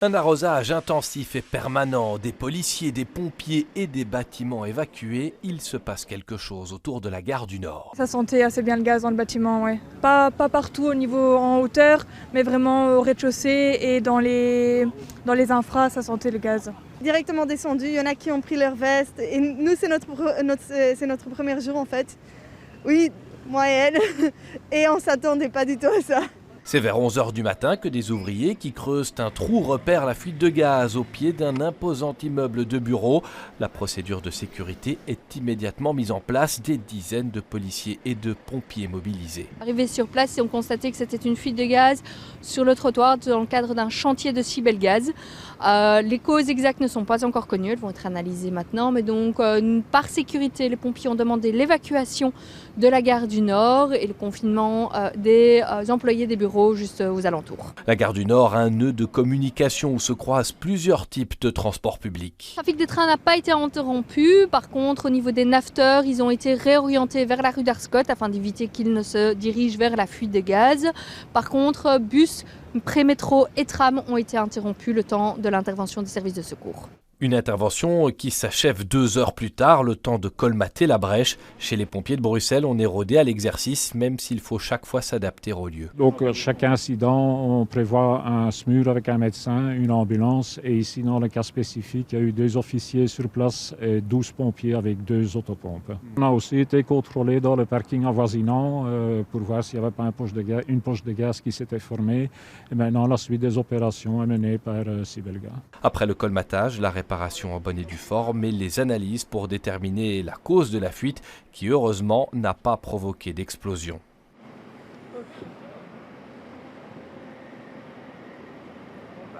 Un arrosage intensif et permanent, des policiers, des pompiers et des bâtiments évacués, il se passe quelque chose autour de la gare du Nord. Ça sentait assez bien le gaz dans le bâtiment, ouais. Pas partout au niveau en hauteur, mais vraiment au rez-de-chaussée et dans les infras, ça sentait le gaz. Directement descendu, il y en a qui ont pris leur veste et nous c'est notre premier jour en fait. Oui, moi et elle, et on s'attendait pas du tout à ça. C'est vers 11h du matin que des ouvriers qui creusent un trou repèrent la fuite de gaz au pied d'un imposant immeuble de bureaux. La procédure de sécurité est immédiatement mise en place, des dizaines de policiers et de pompiers mobilisés. Arrivés sur place, ils ont constaté que c'était une fuite de gaz sur le trottoir dans le cadre d'un chantier de Cybelgaz. Les causes exactes ne sont pas encore connues, elles vont être analysées maintenant, mais donc par sécurité, les pompiers ont demandé l'évacuation de la gare du Nord et le confinement des employés des bureaux juste aux alentours. La gare du Nord a un nœud de communication où se croisent plusieurs types de transports publics. Le trafic des trains n'a pas été interrompu. Par contre, au niveau des nafteurs, ils ont été réorientés vers la rue d'Arscott afin d'éviter qu'ils ne se dirigent vers la fuite de gaz. Par contre, bus, prémétro et tram ont été interrompus le temps de l'intervention des services de secours. Une intervention qui s'achève 2 heures plus tard, le temps de colmater la brèche. Chez les pompiers de Bruxelles, on est rodé à l'exercice, même s'il faut chaque fois s'adapter au lieu. Donc, chaque incident, on prévoit un SMUR avec un médecin, une ambulance. Et ici, dans le cas spécifique, il y a eu 2 officiers sur place et 12 pompiers avec 2 autopompes. On a aussi été contrôlé dans le parking avoisinant pour voir s'il n'y avait pas une poche de gaz qui s'était formée. Et maintenant, la suite des opérations est menée par Cybelgaz. Après le colmatage, la réparation en bonne et due forme et les analyses pour déterminer la cause de la fuite qui heureusement n'a pas provoqué d'explosion.